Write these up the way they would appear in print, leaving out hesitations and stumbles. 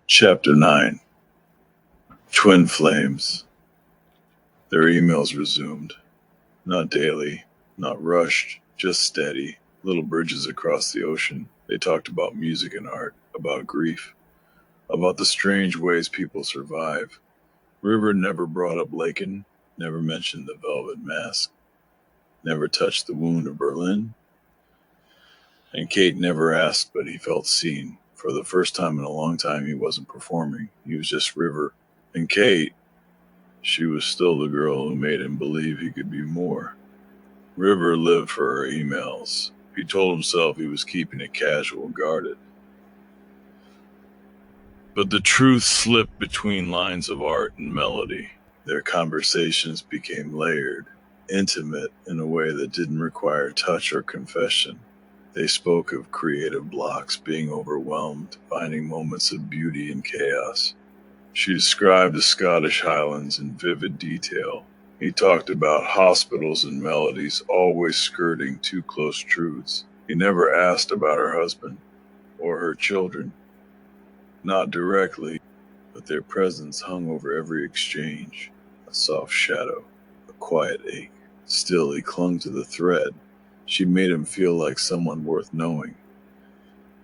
Chapter 9. Twin Flames. Their emails resumed. Not daily, not rushed, just steady, little bridges across the ocean. They talked about music and art, about grief, about the strange ways people survive. River never brought up Laken, never mentioned the velvet mask, never touched the wound of Berlin, and Kate never asked, but he felt seen. For the first time in a long time, he wasn't performing. He was just River. And Kate, she was still the girl who made him believe he could be more. River lived for her emails. He told himself he was keeping it casual and guarded. But the truth slipped between lines of art and melody. Their conversations became layered, intimate in a way that didn't require touch or confession. They spoke of creative blocks, being overwhelmed, finding moments of beauty in chaos. She described the Scottish Highlands in vivid detail. He talked about hospitals and melodies always skirting too close truths. He never asked about her husband or her children. Not directly, but their presence hung over every exchange. A soft shadow, a quiet ache. Still, he clung to the thread. She made him feel like someone worth knowing.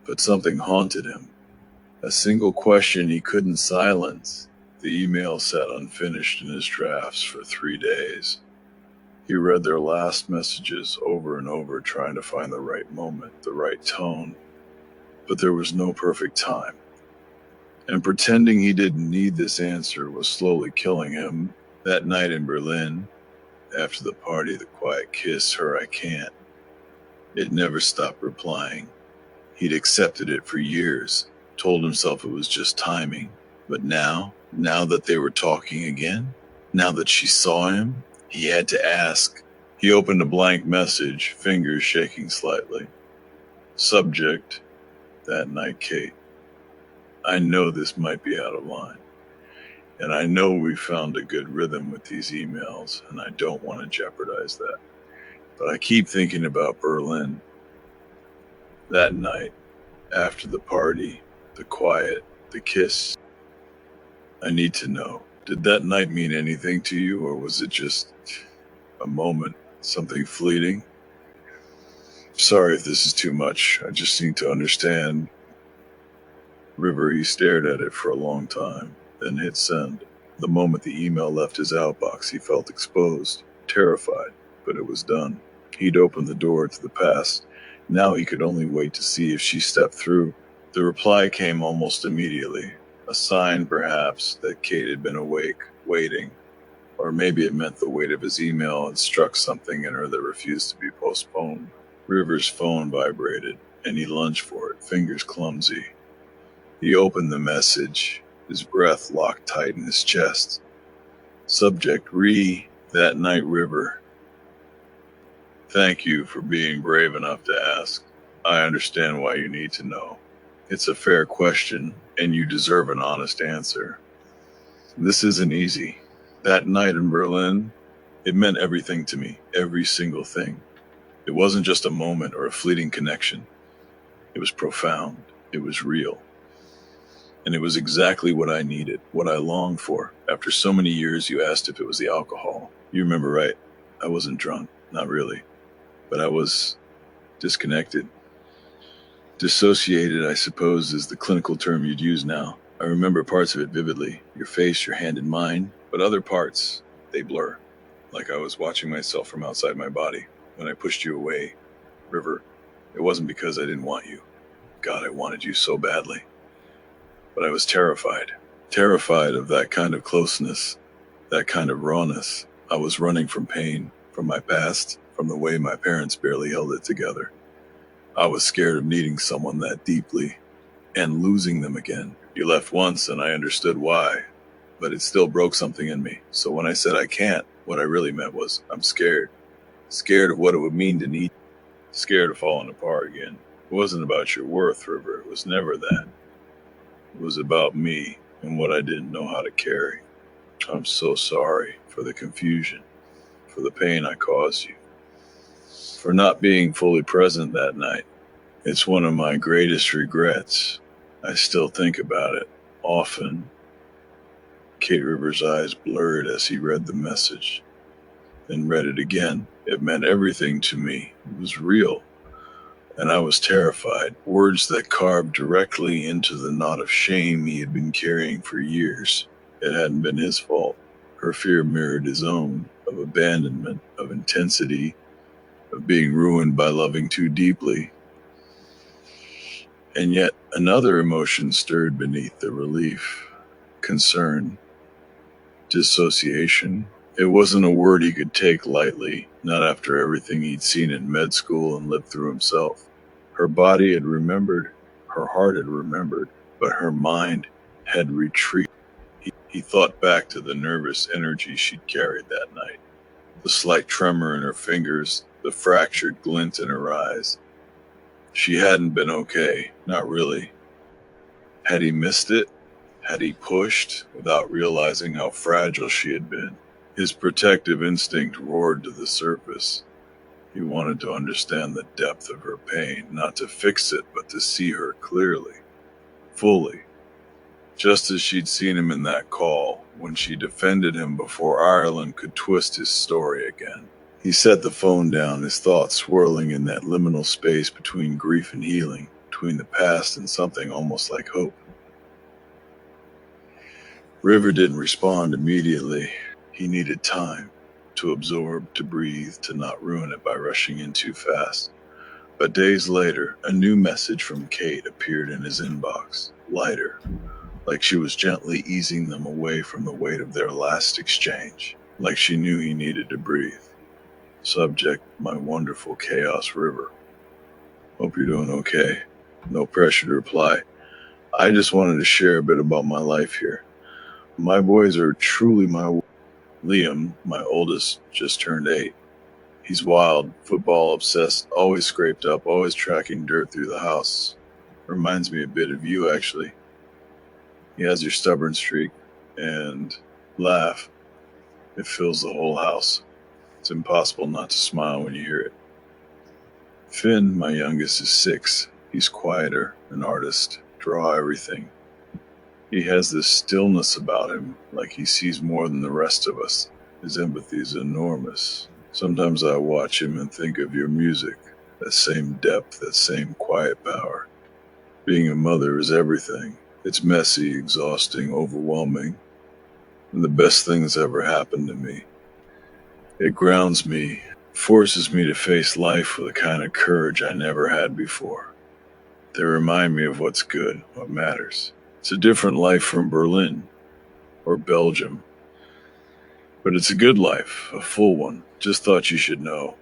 But something haunted him. A single question he couldn't silence. The email sat unfinished in his drafts for 3 days. He read their last messages over and over, trying to find the right moment, the right tone. But there was no perfect time. And pretending he didn't need this answer was slowly killing him. That night in Berlin, after the party, the quiet kiss, her I can't. It never stopped replying. He'd accepted it for years, told himself it was just timing. But now that they were talking again, now that she saw him, he had to ask. He opened a blank message, fingers shaking slightly. Subject, that night, Kate. I know this might be out of line. And I know we found a good rhythm with these emails, and I don't want to jeopardize that. But I keep thinking about Berlin. That night, after the party, the quiet, the kiss. I need to know. Did that night mean anything to you, or was it just a moment, something fleeting? Sorry if this is too much. I just need to understand. River, he stared at it for a long time, then hit send. The moment the email left his outbox, he felt exposed, terrified, but it was done. He'd opened the door to the past. Now he could only wait to see if she stepped through. The reply came almost immediately. A sign, perhaps, that Kate had been awake, waiting. Or maybe it meant the weight of his email had struck something in her that refused to be postponed. River's phone vibrated, and he lunged for it, fingers clumsy. He opened the message, his breath locked tight in his chest. Subject, that night, River. Thank you for being brave enough to ask. I understand why you need to know. It's a fair question, and you deserve an honest answer. This isn't easy. That night in Berlin, it meant everything to me, every single thing. It wasn't just a moment or a fleeting connection. It was profound. It was real. And it was exactly what I needed, what I longed for. After so many years, you asked if it was the alcohol. You remember right. I wasn't drunk, not really. But I was disconnected. Dissociated, I suppose, is the clinical term you'd use now. I remember parts of it vividly, your face, your hand in mine, but other parts, they blur. Like I was watching myself from outside my body. When I pushed you away, River, it wasn't because I didn't want you. God, I wanted you so badly. But I was terrified. Terrified of that kind of closeness, that kind of rawness. I was running from pain, from my past, from the way my parents barely held it together. I was scared of needing someone that deeply and losing them again. You left once and I understood why, but it still broke something in me. So when I said I can't, what I really meant was I'm scared. Scared of what it would mean to need. Scared of falling apart again. It wasn't about your worth, River. It was never that. It was about me and what I didn't know how to carry. I'm so sorry for the confusion, for the pain I caused you, for not being fully present that night. It's one of my greatest regrets. I still think about it. Often, Kate Rivers' eyes blurred as he read the message, then read it again. It meant everything to me. It was real, and I was terrified. Words that carved directly into the knot of shame he had been carrying for years. It hadn't been his fault. Her fear mirrored his own, of abandonment, of intensity, of being ruined by loving too deeply. And yet another emotion stirred beneath the relief: concern, dissociation. It wasn't a word he could take lightly, not after everything he'd seen in med school and lived through himself. Her body had remembered, her heart had remembered, but her mind had retreated. He thought back to the nervous energy she'd carried that night, the slight tremor in her fingers, the fractured glint in her eyes. She hadn't been okay, not really. Had he missed it? Had he pushed without realizing how fragile she had been? His protective instinct roared to the surface. He wanted to understand the depth of her pain, not to fix it, but to see her clearly, fully, just as she'd seen him in that call, when she defended him before Ireland could twist his story again. He set the phone down, his thoughts swirling in that liminal space between grief and healing, between the past and something almost like hope. River didn't respond immediately. He needed time to absorb, to breathe, to not ruin it by rushing in too fast. But days later, a new message from Kate appeared in his inbox, lighter, like she was gently easing them away from the weight of their last exchange, like she knew he needed to breathe. Subject: my wonderful Chaos River. Hope you're doing okay. No pressure to reply. I just wanted to share a bit about my life here. My boys are truly my... Liam, my oldest, just turned 8. He's wild, football obsessed, always scraped up, always tracking dirt through the house. Reminds me a bit of you, actually. He has your stubborn streak, and laugh. It fills the whole house. It's impossible not to smile when you hear it. Finn, my youngest, is 6. He's quieter, an artist, draw everything. He has this stillness about him, like he sees more than the rest of us. His empathy is enormous. Sometimes I watch him and think of your music, that same depth, that same quiet power. Being a mother is everything. It's messy, exhausting, overwhelming, and the best thing that's ever happened to me. It grounds me, forces me to face life with a kind of courage I never had before. They remind me of what's good, what matters. It's a different life from Berlin or Belgium, but it's a good life, a full one. Just thought you should know.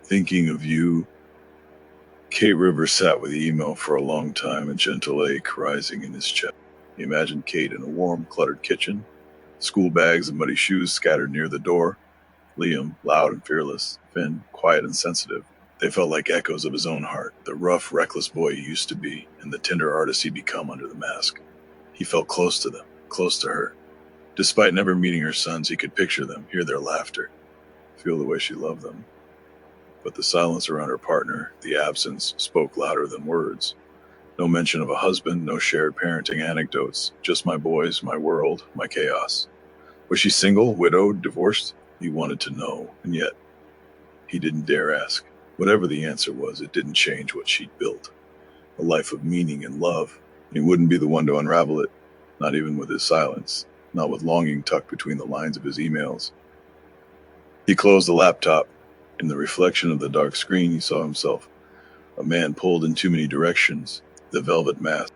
Thinking of you. Kate Rivers sat with the email for a long time, a gentle ache rising in his chest. He imagined Kate in a warm, cluttered kitchen, school bags and muddy shoes scattered near the door. Liam, loud and fearless. Finn, quiet and sensitive. They felt like echoes of his own heart, the rough, reckless boy he used to be, and the tender artist he'd become under the mask. He felt close to them, close to her. Despite never meeting her sons, he could picture them, hear their laughter, feel the way she loved them. But the silence around her partner, the absence, spoke louder than words. No mention of a husband, no shared parenting anecdotes, just my boys, my world, my chaos. Was she single, widowed, divorced? He wanted to know, and yet he didn't dare ask. Whatever the answer was, it didn't change what she'd built. A life of meaning and love. He wouldn't be the one to unravel it, not even with his silence, not with longing tucked between the lines of his emails. He closed the laptop. In the reflection of the dark screen, he saw himself, a man pulled in too many directions, the velvet mask,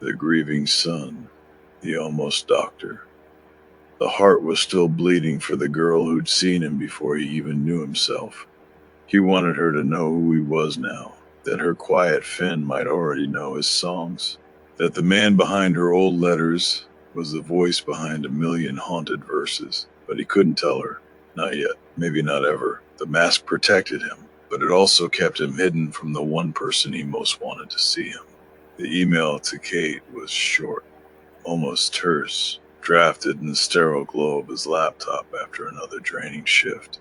the grieving son, the almost doctor. The heart was still bleeding for the girl who'd seen him before he even knew himself. He wanted her to know who he was now, that her quiet Finn might already know his songs, that the man behind her old letters was the voice behind a million haunted verses. But he couldn't tell her, not yet, maybe not ever. The mask protected him, but it also kept him hidden from the one person he most wanted to see him. The email to Kate was short, almost terse, drafted in the sterile glow of his laptop after another draining shift.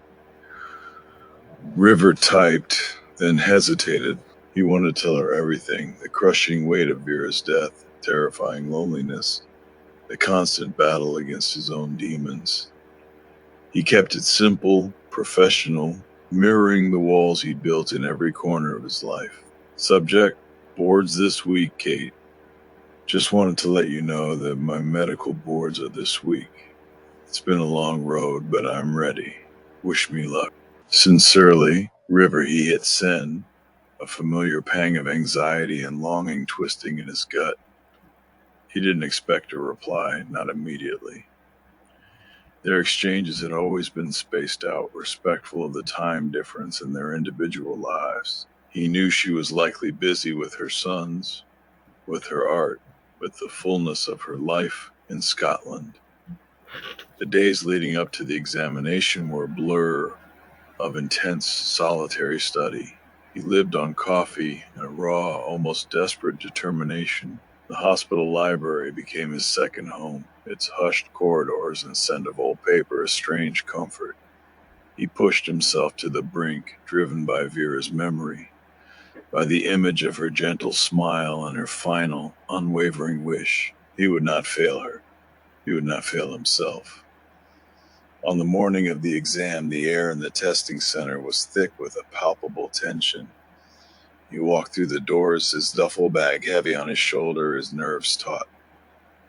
River typed, then hesitated. He wanted to tell her everything, the crushing weight of Vera's death, terrifying loneliness, the constant battle against his own demons. He kept it simple, professional, mirroring the walls he'd built in every corner of his life. Subject: boards this week, Kate. Just wanted to let you know that my medical boards are this week. It's been a long road, but I'm ready. Wish me luck. Sincerely, River. He hit send, a familiar pang of anxiety and longing twisting in his gut. He didn't expect a reply, not immediately. Their exchanges had always been spaced out, respectful of the time difference in their individual lives. He knew she was likely busy with her sons, with her art, with the fullness of her life in Scotland. The days leading up to the examination were a blur of intense, solitary study. He lived on coffee and a raw, almost desperate determination. The hospital library became his second home, its hushed corridors and scent of old paper a strange comfort. He pushed himself to the brink, driven by Vera's memory, by the image of her gentle smile and her final, unwavering wish. He would not fail her. He would not fail himself. On the morning of the exam, the air in the testing center was thick with a palpable tension. He walked through the doors, his duffel bag heavy on his shoulder, his nerves taut.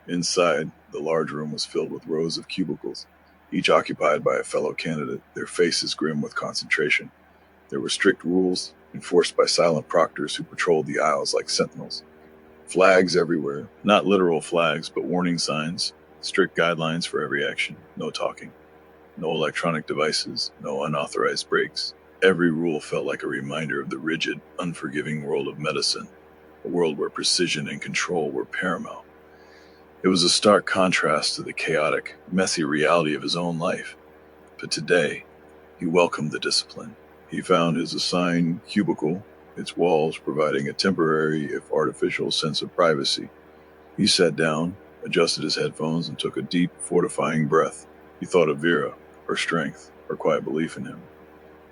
Inside, the large room was filled with rows of cubicles, each occupied by a fellow candidate, their faces grim with concentration. There were strict rules, enforced by silent proctors who patrolled the aisles like sentinels. Flags everywhere, not literal flags, but warning signs, strict guidelines for every action, no talking. No electronic devices, no unauthorized breaks. Every rule felt like a reminder of the rigid, unforgiving world of medicine, a world where precision and control were paramount. It was a stark contrast to the chaotic, messy reality of his own life. But today, he welcomed the discipline. He found his assigned cubicle, its walls providing a temporary, if artificial, sense of privacy. He sat down, adjusted his headphones, and took a deep, fortifying breath. He thought of Vera, her strength, her quiet belief in him.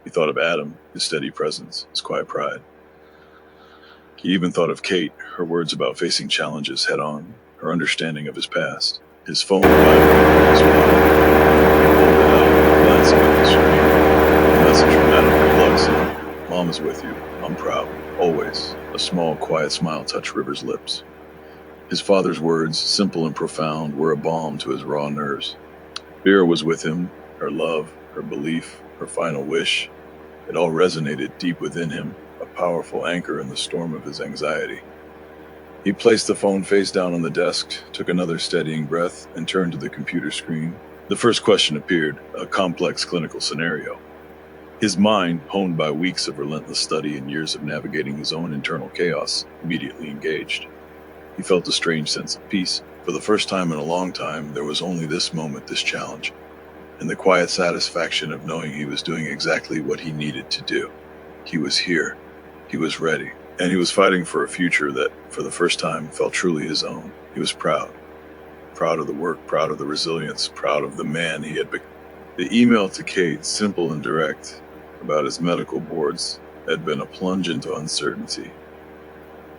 He thought of Adam, his steady presence, his quiet pride. He even thought of Kate, her words about facing challenges head on, her understanding of his past. His phone vibrated as well. He pulled it out, glancing at the screen. A message from Adam perplexed. Mom is with you. I'm proud. Always. A small, quiet smile touched River's lips. His father's words, simple and profound, were a balm to his raw nerves. Vera was with him, her love, her belief, her final wish. It all resonated deep within him, a powerful anchor in the storm of his anxiety. He placed the phone face down on the desk, took another steadying breath, and turned to the computer screen. The first question appeared, a complex clinical scenario. His mind, honed by weeks of relentless study and years of navigating his own internal chaos, immediately engaged. He felt a strange sense of peace. For the first time in a long time, there was only this moment, this challenge, and the quiet satisfaction of knowing he was doing exactly what he needed to do. He was here. He was ready. And he was fighting for a future that, for the first time, felt truly his own. He was proud. Proud of the work, proud of the resilience, proud of the man he had become. The email to Kate, simple and direct, about his medical boards, had been a plunge into uncertainty.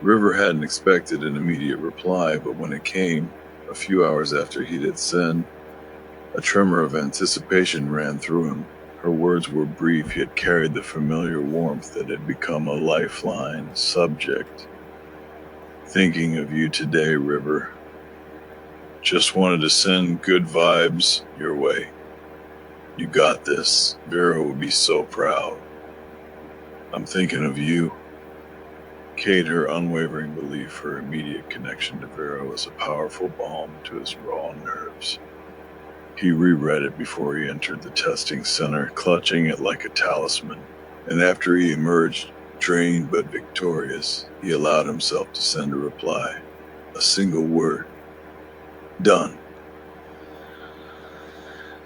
River hadn't expected an immediate reply, but when it came, a few hours after he'd hit send, a tremor of anticipation ran through him. Her words were brief, yet carried the familiar warmth that had become a lifeline. Subject: thinking of you today, River. Just wanted to send good vibes your way. You got this. Vera would be so proud. I'm thinking of you. Kate, her unwavering belief, her immediate connection to Vera was a powerful balm to his raw nerves. He reread it before he entered the testing center, clutching it like a talisman. And after he emerged, drained but victorious, he allowed himself to send a reply. A single word. Done.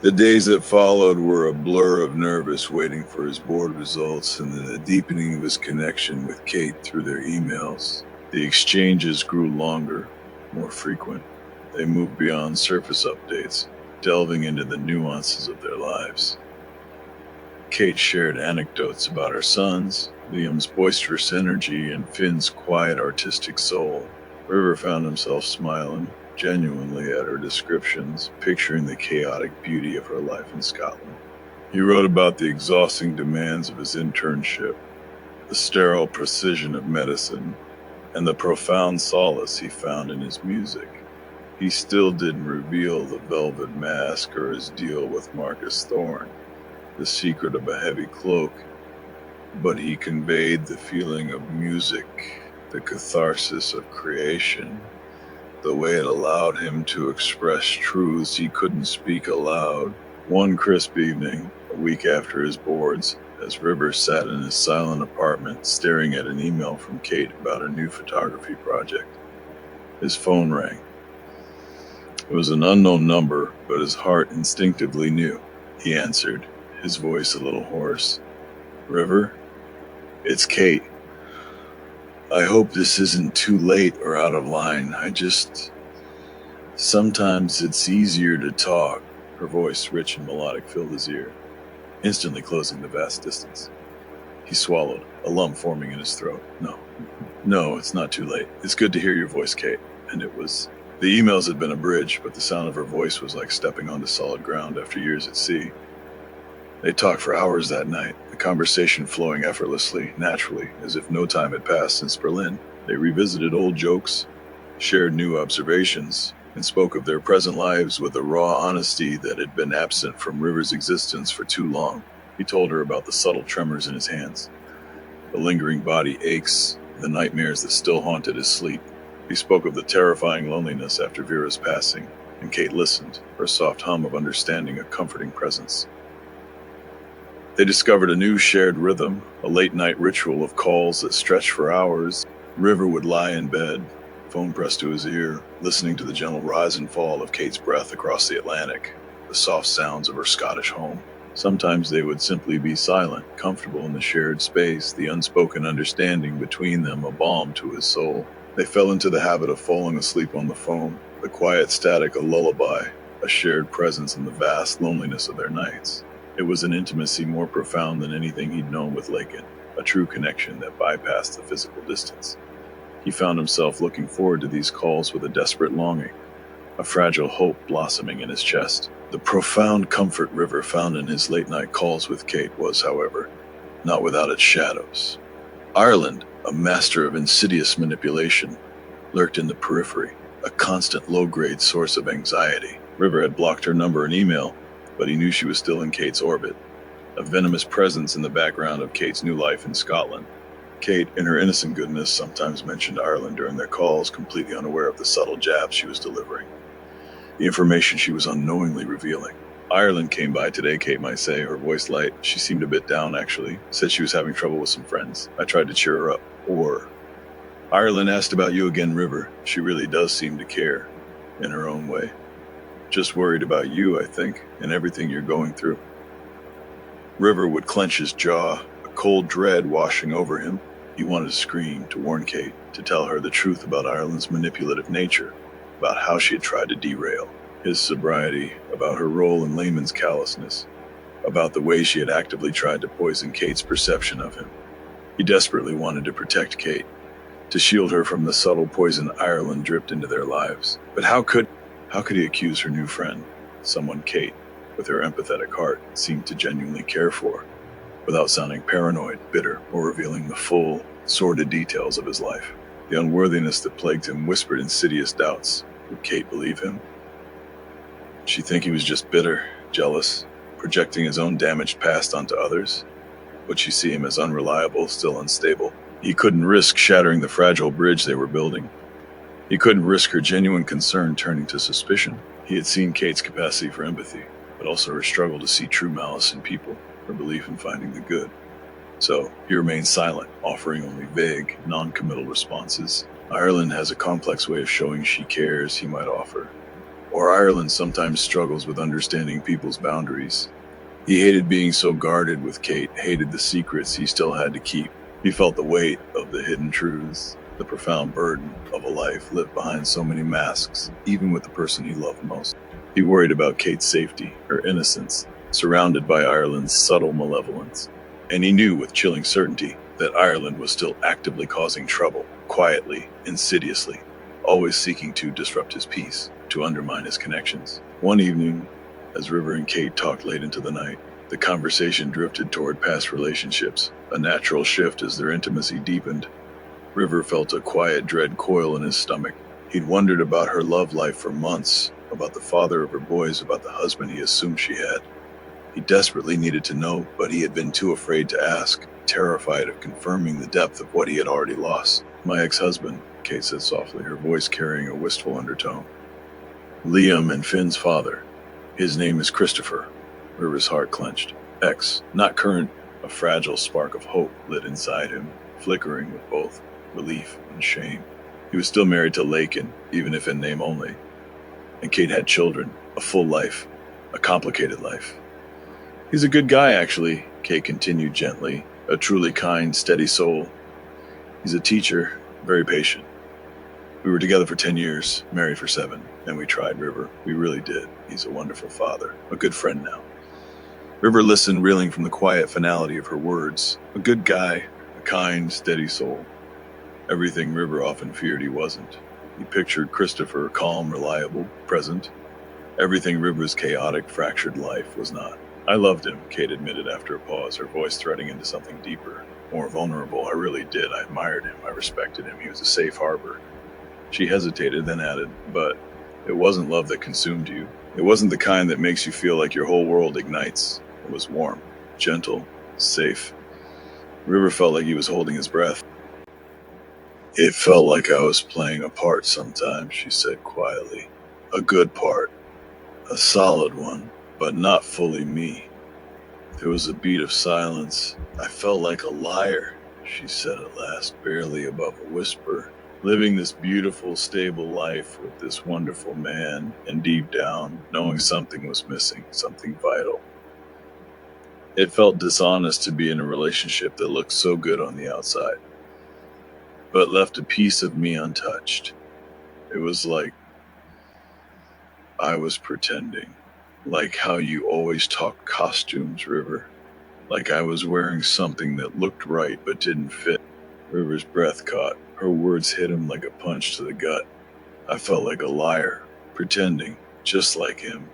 The days that followed were a blur of nervous waiting for his board results and then the deepening of his connection with Kate through their emails. The exchanges grew longer, more frequent. They moved beyond surface updates, delving into the nuances of their lives. Kate shared anecdotes about her sons, Liam's boisterous energy, and Finn's quiet artistic soul. River found himself smiling, genuinely at her descriptions, picturing the chaotic beauty of her life in Scotland. He wrote about the exhausting demands of his internship, the sterile precision of medicine, and the profound solace he found in his music. He still didn't reveal the velvet mask or his deal with Marcus Thorne, the secret of a heavy cloak, but he conveyed the feeling of music, the catharsis of creation, the way it allowed him to express truths he couldn't speak aloud. One crisp evening, a week after his boards, as Rivers sat in his silent apartment staring at an email from Kate about a new photography project, his phone rang. It was an unknown number, but his heart instinctively knew. He answered, his voice a little hoarse. "River? It's Kate. I hope this isn't too late or out of line. Sometimes it's easier to talk." Her voice, rich and melodic, filled his ear, instantly closing the vast distance. He swallowed, a lump forming in his throat. No, it's not too late. It's good to hear your voice, Kate. And it was. The emails had been a bridge, but the sound of her voice was like stepping onto solid ground after years at sea. They talked for hours that night, the conversation flowing effortlessly, naturally, as if no time had passed since Berlin. They revisited old jokes, shared new observations, and spoke of their present lives with a raw honesty that had been absent from River's existence for too long. He told her about the subtle tremors in his hands, the lingering body aches, the nightmares that still haunted his sleep. He spoke of the terrifying loneliness after Vera's passing, and Kate listened, her soft hum of understanding a comforting presence. They discovered a new shared rhythm, a late-night ritual of calls that stretched for hours. River would lie in bed, phone pressed to his ear, listening to the gentle rise and fall of Kate's breath across the Atlantic, the soft sounds of her Scottish home. Sometimes they would simply be silent, comfortable in the shared space, the unspoken understanding between them a balm to his soul. They fell into the habit of falling asleep on the phone, the quiet static a lullaby, a shared presence in the vast loneliness of their nights. It was an intimacy more profound than anything he'd known with Lakin, a true connection that bypassed the physical distance. He found himself looking forward to these calls with a desperate longing, a fragile hope blossoming in his chest. The profound comfort River found in his late-night calls with Kate was, however, not without its shadows. Ireland, a master of insidious manipulation, lurked in the periphery, a constant low-grade source of anxiety. River had blocked her number and email, but he knew she was still in Kate's orbit, a venomous presence in the background of Kate's new life in Scotland. Kate, in her innocent goodness, sometimes mentioned Ireland during their calls, completely unaware of the subtle jabs she was delivering, the information she was unknowingly revealing. "Ireland came by today," Kate might say, her voice light. She seemed a bit down, actually. Said she was having trouble with some friends. I tried to cheer her up. Or, "Ireland asked about you again, River. She really does seem to care, in her own way. Just worried about you, I think, and everything you're going through." River would clench his jaw, a cold dread washing over him. He wanted to scream, to warn Kate, to tell her the truth about Ireland's manipulative nature, about how she had tried to derail his sobriety, about her role in Layman's callousness, about the way she had actively tried to poison Kate's perception of him. He desperately wanted to protect Kate, to shield her from the subtle poison Ireland dripped into their lives. But how could he accuse her new friend, someone Kate, with her empathetic heart, seemed to genuinely care for, without sounding paranoid, bitter, or revealing the full, sordid details of his life? The unworthiness that plagued him whispered insidious doubts. Would Kate believe him? She'd think he was just bitter, jealous, projecting his own damaged past onto others? Would she see him as unreliable, still unstable? He couldn't risk shattering the fragile bridge they were building. He couldn't risk her genuine concern turning to suspicion. He had seen Kate's capacity for empathy, but also her struggle to see true malice in people, her belief in finding the good. So he remained silent, offering only vague, non-committal responses. "Ireland has a complex way of showing she cares," he might offer. Or Ireland sometimes struggles with understanding people's boundaries. He hated being so guarded with Kate, hated the secrets he still had to keep. He felt the weight of the hidden truths, the profound burden of a life lived behind so many masks, even with the person he loved most. He worried about Kate's safety, her innocence, surrounded by Ireland's subtle malevolence. And he knew with chilling certainty that Ireland was still actively causing trouble, quietly, insidiously. always seeking to disrupt his peace, to undermine his connections. One evening, as River and Kate talked late into the night, the conversation drifted toward past relationships, a natural shift as their intimacy deepened. River felt a quiet dread coil in his stomach. He'd wondered about her love life for months, about the father of her boys, about the husband he assumed she had. He desperately needed to know, but he had been too afraid to ask, terrified of confirming the depth of what he had already lost. "My ex-husband," Kate said softly, her voice carrying a wistful undertone. "Liam and Finn's father. His name is Christopher." River's heart clenched. Ex, not current. A fragile spark of hope lit inside him, flickering with both relief and shame. He was still married to Lakin, even if in name only. And Kate had children, a full life, a complicated life. "He's a good guy, actually," Kate continued gently, "a truly kind, steady soul. He's a teacher, very patient. We were together for 10 years, married for 7, and we tried, River. We really did. He's a wonderful father, a good friend now." River listened, reeling from the quiet finality of her words. A good guy, a kind, steady soul. Everything River often feared he wasn't. He pictured Christopher calm, reliable, present. Everything River's chaotic, fractured life was not. "I loved him," Kate admitted after a pause, her voice threading into something deeper, more vulnerable. "I really did. I admired him. I respected him. He was a safe harbor." She hesitated, then added, "But it wasn't love that consumed you. It wasn't the kind that makes you feel like your whole world ignites. It was warm, gentle, safe." River felt like he was holding his breath. "It felt like I was playing a part sometimes," she said quietly. "A good part. A solid one, but not fully me." There was a beat of silence. "I felt like a liar," she said at last, barely above a whisper. "Living this beautiful, stable life with this wonderful man, and deep down, knowing something was missing, something vital. It felt dishonest to be in a relationship that looked so good on the outside, but left a piece of me untouched. It was like I was pretending. Like how you always talk costumes, River. Like I was wearing something that looked right but didn't fit." River's breath caught. Her words hit him like a punch to the gut. "I felt like a liar, pretending, just like him.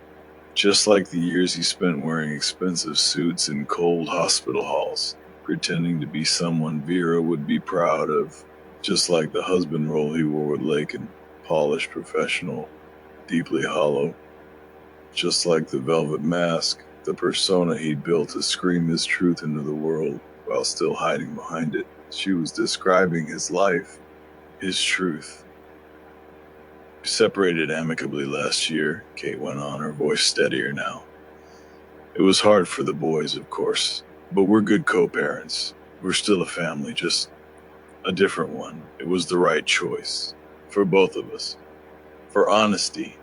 Just like the years he spent wearing expensive suits in cold hospital halls, pretending to be someone Vera would be proud of. Just like the husband role he wore with Lakin, polished, professional, deeply hollow. Just like the velvet mask, the persona he'd built to scream his truth into the world while still hiding behind it. She was describing his life, his truth." "We separated amicably last year," Kate went on, her voice steadier now. "It was hard for the boys, of course, but we're good co-parents. We're still a family, just a different one. It was the right choice. For both of us. For honesty."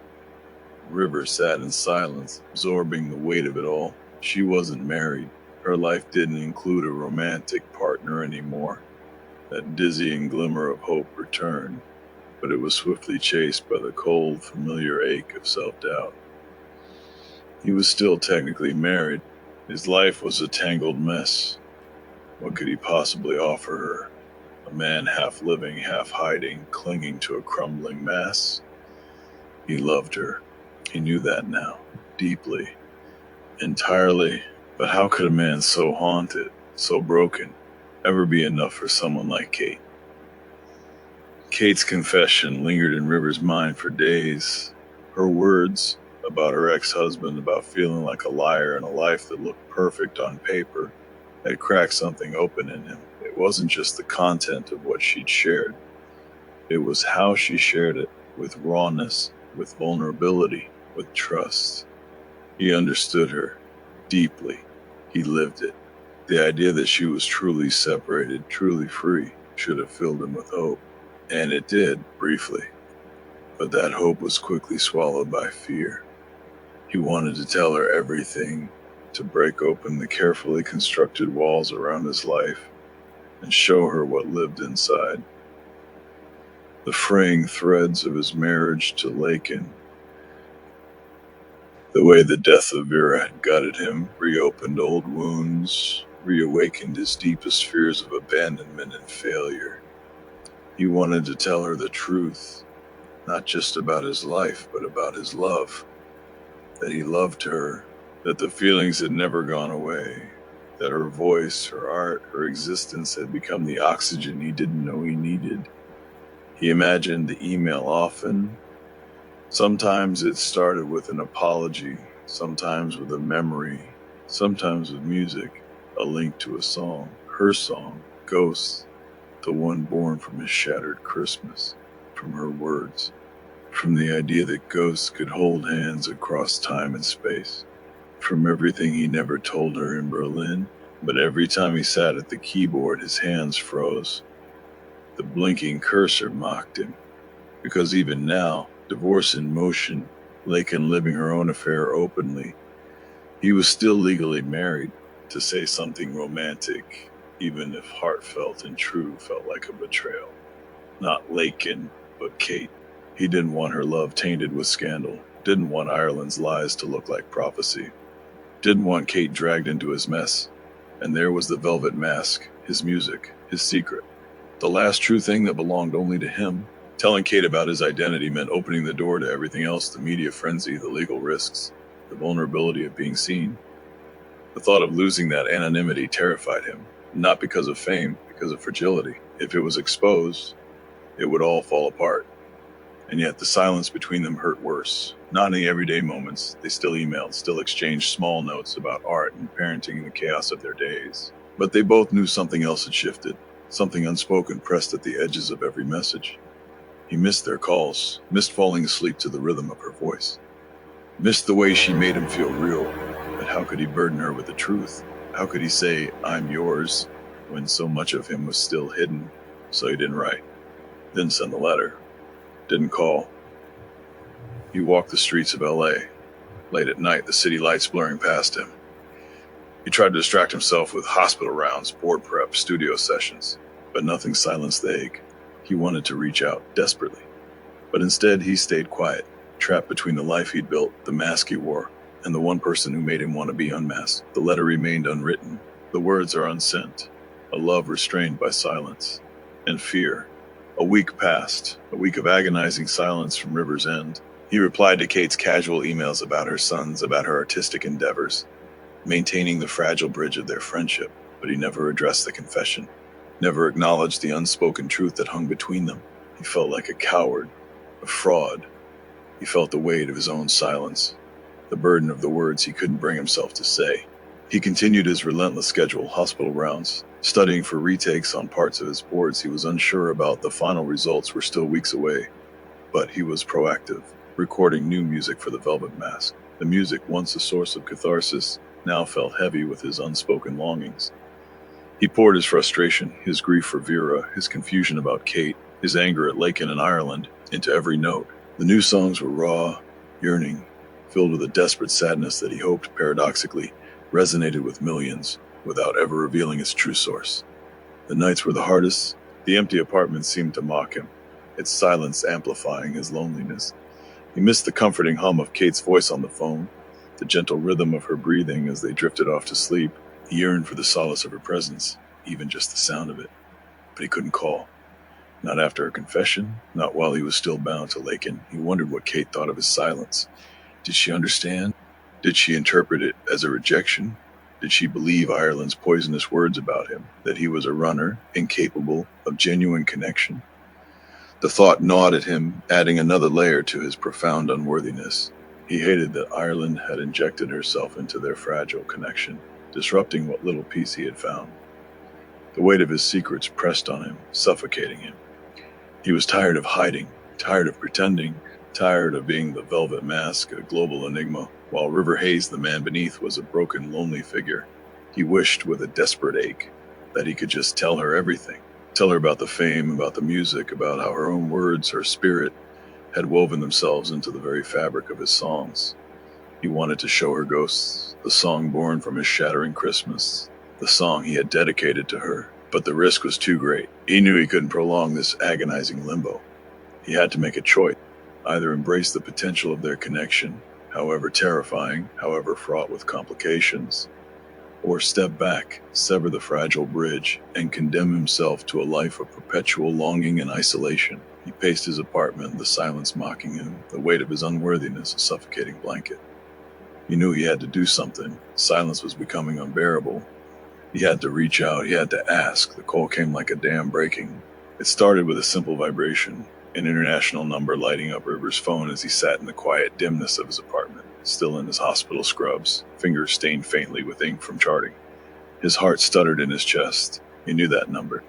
River sat in silence, absorbing the weight of it all. She wasn't married. Her life didn't include a romantic partner anymore. That dizzying glimmer of hope returned, but it was swiftly chased by the cold, familiar ache of self-doubt. He was still technically married. His life was a tangled mess. What could he possibly offer her? A man half living, half hiding, clinging to a crumbling mass? He loved her. He knew that now, deeply, entirely. But how could a man so haunted, so broken, ever be enough for someone like Kate? Kate's confession lingered in River's mind for days. Her words about her ex-husband, about feeling like a liar in a life that looked perfect on paper, had cracked something open in him. It wasn't just the content of what she'd shared. It was how she shared it, with rawness, with vulnerability, with trust. He understood her deeply. He lived it. The idea that she was truly separated, truly free, should have filled him with hope. And it did, briefly. But that hope was quickly swallowed by fear. He wanted to tell her everything, to break open the carefully constructed walls around his life, and show her what lived inside. The fraying threads of his marriage to Lakin, the way the death of Vera had gutted him, reopened old wounds, reawakened his deepest fears of abandonment and failure. He wanted to tell her the truth, not just about his life, but about his love, that he loved her, that the feelings had never gone away, that her voice, her art, her existence had become the oxygen he didn't know he needed. He imagined the email often. Sometimes it started with an apology, sometimes with a memory, sometimes with music, a link to a song, her song, Ghosts, the one born from his shattered Christmas, from her words, from the idea that ghosts could hold hands across time and space, from everything he never told her in Berlin. But every time he sat at the keyboard, his hands froze. The blinking cursor mocked him, because even now, divorce in motion, Lakin living her own affair openly, he was still legally married. To say something romantic, even if heartfelt and true, felt like a betrayal. Not Lakin, but Kate. He didn't want her love tainted with scandal, didn't want Ireland's lies to look like prophecy, didn't want Kate dragged into his mess. And there was the velvet mask, his music, his secret, the last true thing that belonged only to him. Telling Kate about his identity meant opening the door to everything else, the media frenzy, the legal risks, the vulnerability of being seen. The thought of losing that anonymity terrified him, not because of fame, because of fragility. If it was exposed, it would all fall apart. And yet the silence between them hurt worse. Not in the everyday moments, they still emailed, still exchanged small notes about art and parenting in the chaos of their days. But they both knew something else had shifted, something unspoken pressed at the edges of every message. He missed their calls, missed falling asleep to the rhythm of her voice, missed the way she made him feel real. But how could he burden her with the truth? How could he say, "I'm yours," when so much of him was still hidden? So he didn't write, didn't send the letter, didn't call. He walked the streets of LA, late at night, the city lights blurring past him. He tried to distract himself with hospital rounds, board prep, studio sessions, but nothing silenced the ache. He wanted to reach out, desperately. But instead, he stayed quiet, trapped between the life he'd built, the mask he wore, and the one person who made him want to be unmasked. The letter remained unwritten. The words are unsent. A love restrained by silence and fear. A week passed, a week of agonizing silence from River's End. He replied to Kate's casual emails about her sons, about her artistic endeavors, maintaining the fragile bridge of their friendship, but he never addressed the confession, never acknowledged the unspoken truth that hung between them. He felt like a coward, a fraud. He felt the weight of his own silence, the burden of the words he couldn't bring himself to say. He continued his relentless schedule, hospital rounds, studying for retakes on parts of his boards he was unsure about. The final results were still weeks away, but he was proactive, recording new music for the Velvet Mask. The music, once a source of catharsis, now felt heavy with his unspoken longings. He poured his frustration, his grief for Vera, his confusion about Kate, his anger at Lakin and Ireland, into every note. The new songs were raw, yearning, filled with a desperate sadness that he hoped, paradoxically, resonated with millions, without ever revealing its true source. The nights were the hardest. The empty apartment seemed to mock him, its silence amplifying his loneliness. He missed the comforting hum of Kate's voice on the phone, the gentle rhythm of her breathing as they drifted off to sleep. He yearned for the solace of her presence, even just the sound of it. But he couldn't call. Not after her confession, not while he was still bound to Lakin. He wondered what Kate thought of his silence. Did she understand? Did she interpret it as a rejection? Did she believe Ireland's poisonous words about him, that he was a runner, incapable of genuine connection? The thought gnawed at him, adding another layer to his profound unworthiness. He hated that Ireland had injected herself into their fragile connection, disrupting what little peace he had found. The weight of his secrets pressed on him, suffocating him. He was tired of hiding, tired of pretending, tired of being the Velvet Mask, a global enigma, while River Hayes, the man beneath, was a broken, lonely figure. He wished with a desperate ache that he could just tell her everything. Tell her about the fame, about the music, about how her own words, her spirit, had woven themselves into the very fabric of his songs. He wanted to show her Ghosts, the song born from his shattering Christmas, the song he had dedicated to her. But the risk was too great. He knew he couldn't prolong this agonizing limbo. He had to make a choice, either embrace the potential of their connection, however terrifying, however fraught with complications, or step back, sever the fragile bridge, and condemn himself to a life of perpetual longing and isolation. He paced his apartment, the silence mocking him, the weight of his unworthiness a suffocating blanket. He knew he had to do something. Silence was becoming unbearable. He had to reach out, he had to ask. The call came like a dam breaking. It started with a simple vibration, an international number lighting up River's phone as he sat in the quiet dimness of his apartment, still in his hospital scrubs, fingers stained faintly with ink from charting. His heart stuttered in his chest. He knew that number.